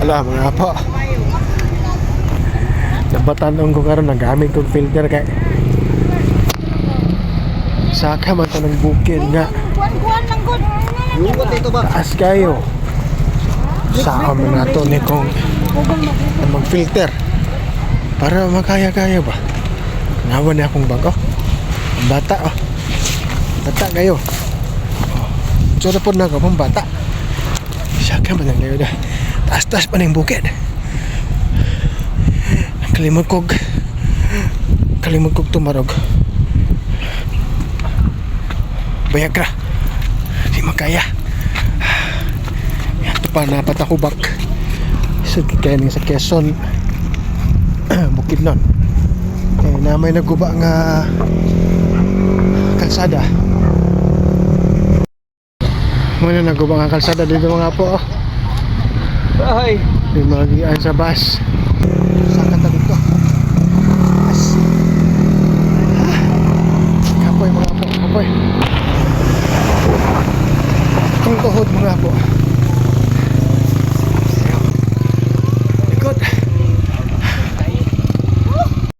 Ala mga po, nabatanon ko karon nagamit kong filter kay saka man to ng bukid nga Kuan lang gud. taas kayo. Saka man nato ni kong mag-filter para makaya-kaya ba. Nawan na akong bago. Ang bata oh. Bata kayo. Tsura po na ako pang bata. Saka man kayo na. Taas-taas pa ng bukid. Kalimot kog tumarog. Bayagra. Di makaya. Ito pa napatakubak. Isod kaya sa Quezon. Bukid nun. Na may naguba nga kalsada. Muna naguba nga kalsada dito mga po. Ay. May mga gian sa bus. Saka tabi ko. Bus. Kapoy mga po. Kapoy. Itong tuhod mga po.